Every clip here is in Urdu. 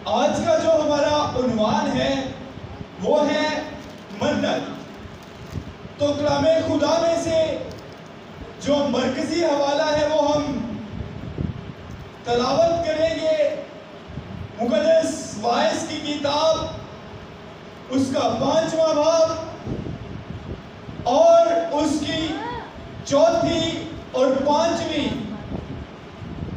آج کا جو ہمارا عنوان ہے وہ ہے منت۔ تو کلام خدا میں سے جو مرکزی حوالہ ہے وہ ہم تلاوت کریں گے مقدس واعظ کی کتاب اس کا 5واں باب اور اس کی 4 اور 5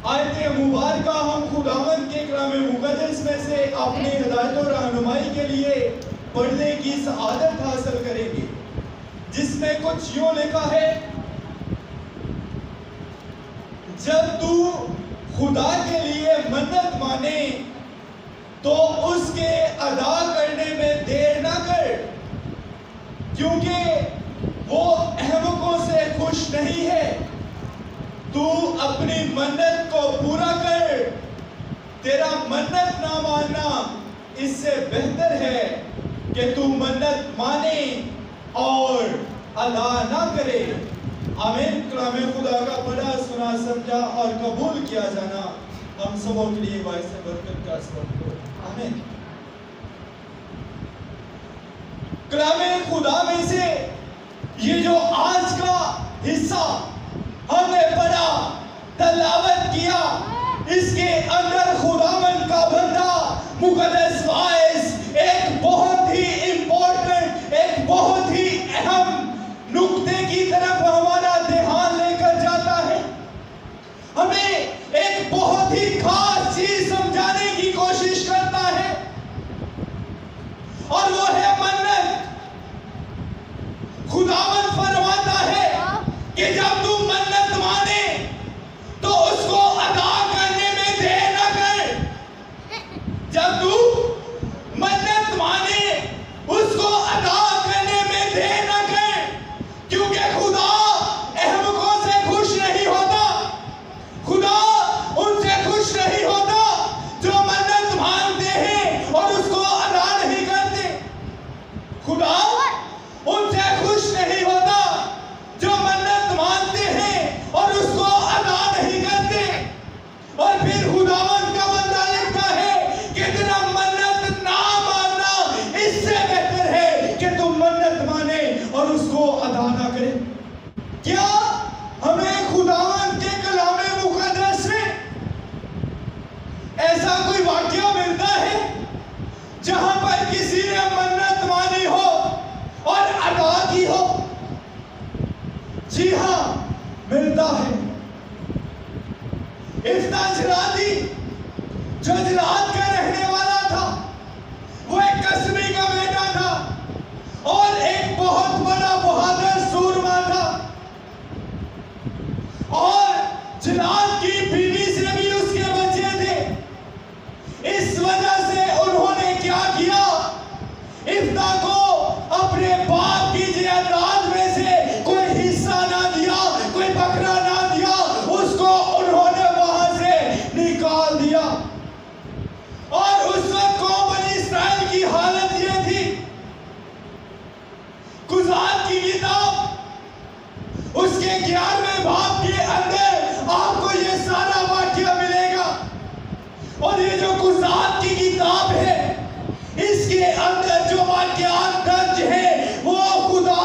آیت مبارکہ ہم خداوند کے کلام مقدس میں سے اپنی ہدایت و رہنمائی کے لیے پڑھنے کی سعادت حاصل کریں گے، جس میں کچھ یوں لکھا ہے: جب تو خدا کے لیے منت مانے تو اس کے ادا کرنے میں دیر نہ کر، کیونکہ وہ احمقوں سے خوش نہیں ہے۔ تو اپنی منت کو پورا کر، تیرا منت نہ ماننا اس سے بہتر ہے کہ تو منت مانے اور ادا نہ کرے۔ آمین۔ کلام خدا کا پڑھا، سنا، سمجھا اور قبول کیا جانا ہم سبوں کے لیے باعث برکت کا سبب ہو۔ آمین۔ کلام خدا میں سے یہ جو آج کا حصہ ہم نے پڑھا، تلاوت کیا، اس کے اندر خداوند کا بندہ مقدس واعظ ایک بہت ہی امپورٹنٹ، ایک بہت ہی اہم نقطے کی طرف ہمارا دھیان لے کر جاتا ہے۔ ہمیں ایک بہت ہی خاص چیز سمجھانے کی کوشش کرتا ہے، اور وہ ہے منت۔ خداوند فرماتا ہے کہ جب تم منت مانے تو اس کو ادا کرنے میں دیر نہ کر۔ جب تم منت مانے اس کو ادا کرنے میں دیر نہ کر، کیونکہ خدا احمقوں سے خوش نہیں ہوتا۔ خدا ان سے خوش نہیں ہوتا جو منت مانتے ہیں اور اس کو ادا نہیں کرتے۔ خدا ان سے خوش نہیں ہوتا جو منت مانتے ہیں اور اس کو ادا نہیں کرتے۔ اور پھر خداوند کا بندہ لکھتا ہے کہ تیرا منت نہ ماننا اس سے بہتر ہے کہ تم منت مانے اور اس کو ادا نہ کرے۔ کیا ہمیں خداوند کے کلام مقدس میں ایسا کوئی واقعہ ملتا ہے جہاں پر کسی نے منت مانی ہو اور ادا کی ہو؟ جی ہاں، ملتا ہے۔ ابتا جلالی جو جلاد کا رہنے والا تھا، وہ ایک قصبے کا بیٹا تھا اور ایک بہت بڑا بہادر سورما تھا، اور جلاد کی بیوی سے بھی اس کے بچے تھے۔ اس وجہ سے انہوں نے کیا کیا؟ ابتا کو اپنے باپ کی جائیداد میں سے کوئی حصہ نہ دیا، کوئی بکرا نہ دیا، اس کو انہوں نے وہاں سے نکال دیا۔ اور اس وقت قوم بنی اسرائیل کی حالت یہ تھی۔ قضات کی کتاب اس کے 11ویں باب کے اندر آپ کو یہ سارا واقعہ ملے گا، اور یہ جو قضات کی کتاب ہے اس کے اندر جو واقعات درج ہیں وہ خدا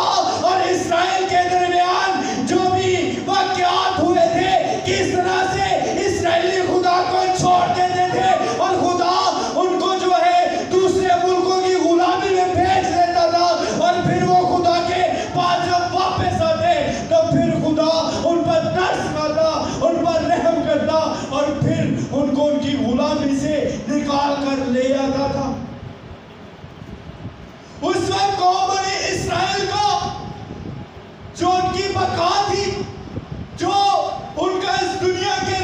اور اسرائیل کے درمیان جو بھی واقعات ہوئے تھے، کس طرح سے اسرائیلی خدا کو چھوڑ دیتے تھے اور خدا ان کو جو ہے دوسرے ملکوں کی غلامی میں بھیج دیتا تھا، اور پھر وہ خدا کے پاس جب واپس آتے تب پھر خدا ان پر ترس کھاتا، ان پر رحم کرتا اور پھر ان کو ان کی غلامی سے نکال کر لے آتا تھا۔ اس وقت قوم بنی اسرائیل کو جو ان کی بقا تھی، جو ان کا اس دنیا میں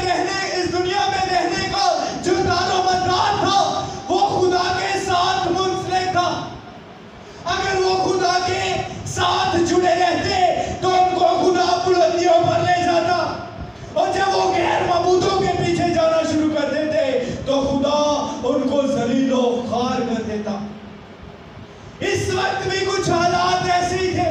رہنے کا جو دار و مدار تھا، وہ خدا کے ساتھ منسلک تھا۔ اگر وہ خدا کے ساتھ جڑے رہتے تو ان کو خدا بلندیوں پر لے جاتا، اور جب وہ غیر معبودوں کے پیچھے جانا شروع کر دیتے تو خدا ان کو ذلیل و خوار کر دیتا۔ اس وقت بھی کچھ حالات ایسے ہی تھے۔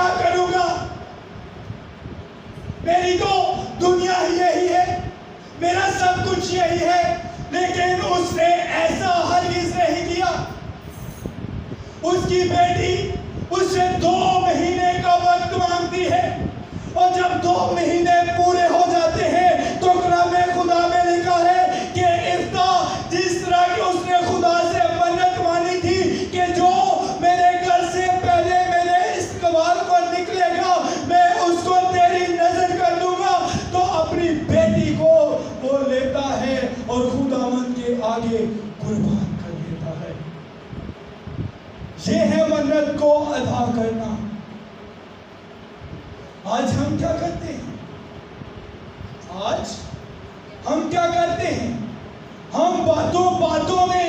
کیا کروں گا؟ میری تو دنیا یہی ہے، میرا سب کچھ یہی ہے، لیکن اس نے ایسا ہرگز نہیں کیا۔ اس کی بیٹی اس سے 2 مہینے کا وقت مانگتی ہے، اور جب 2 مہینے پورے ہو جاتے ہیں تو کلام خدا میں لکھا ہے کہ افتح جس طرح کہ اس نے خدا سے منت مانی تھی کہ جو میرے گھر سے پہلے میرے استقبال پر نکلے گا میں اس کو تیری نظر کر دوں گا، تو اپنی بیٹی کو وہ لیتا ہے اور خداوند کے آگے قربان کر دیتا ہے۔ یہ ہے منت کو ادا کرنا۔ آج ہم کیا کرتے ہیں؟ آج ہم کیا کرتے ہیں؟ ہم باتوں میں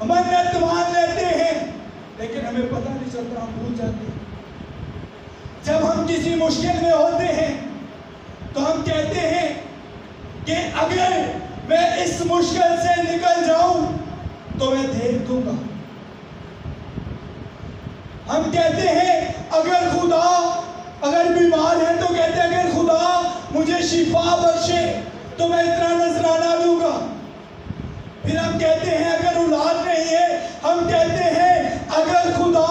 منت مان لیتے ہیں، لیکن ہمیں پتہ نہیں چلتا، ہم بھول جاتے ہیں۔ جب ہم کسی مشکل میں ہوتے ہیں تو ہم کہتے ہیں کہ اگر میں اس مشکل سے نکل جاؤں تو میں دیکھ دوں گا۔ ہم کہتے ہیں اگر بیمار ہے تو کہتے ہیں اگر خدا مجھے شفا بخشے تو میں اتنا نذرانہ دوں گا۔ پھر ہم کہتے ہیں اگر اولاد نہیں ہے، ہم کہتے ہیں اگر خدا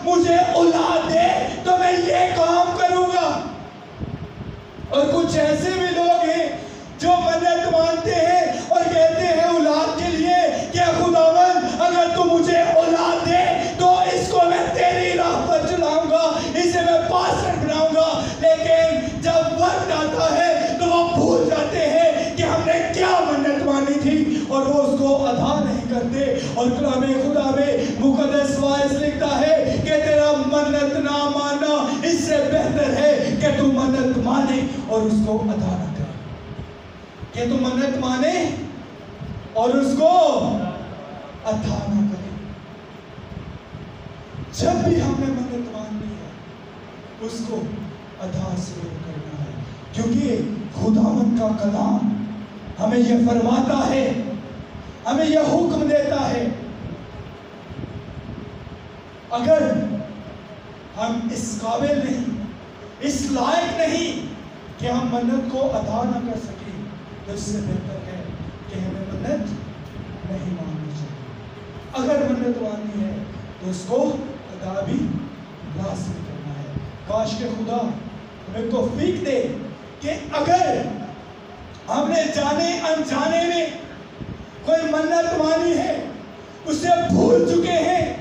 مجھے اولاد دے تو میں یہ کام کروں گا۔ اور کچھ ایسے بھی لوگ ہیں جو منت مانتے ہیں اور کہتے ہیں اولاد کے لیے کہ خداوند اگر تو مجھے اولاد دے تو اس کو میں تیری راہ پر چلاؤں گا، اسے میں پاسٹر بناؤں گا، لیکن جب وقت آتا ہے تو وہ بھول جاتے ہیں کہ ہم نے کیا منت مانی تھی اور وہ اس کو ادا نہیں کرتے۔ اور کلام خدا میں مقدس واعظ لکھتا ہے کہ تیرا منت نہ ماننا اس سے بہتر ہے کہ تو منت مانے اور اس کو ادا نہ کرے، کہ تو منت مانے اور اس کو ادا نہ کرے۔ جب بھی ہم نے منت ماننی ہے اس کو ادا ضرور کرنا ہے، کیونکہ خداوند کا کلام ہمیں یہ فرماتا ہے، ہمیں یہ حکم دیتا ہے اگر ہم اس قابل نہیں، اس لائق نہیں کہ ہم منت کو ادا نہ کر سکیں تو اس سے بہتر ہے کہ ہمیں منت نہیں ماننی چاہیے۔ اگر منت ماننی ہے تو اس کو ادا بھی لازم کرنا ہے۔ کاش کہ خدا ہمیں توفیق دے کہ اگر ہم نے جانے انجانے میں کوئی منت مانی ہے، اسے بھول چکے ہیں،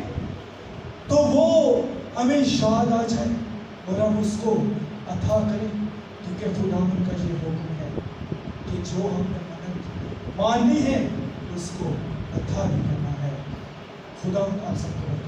تو وہ ہمیں یاد آ جائے اور ہم اس کو ادا کریں، کیونکہ خداوند کا یہ حکم ہے کہ جو ہم نے منت ماننی ہے اس کو ادا بھی کرنا ہے۔ خداوند آپ سب کو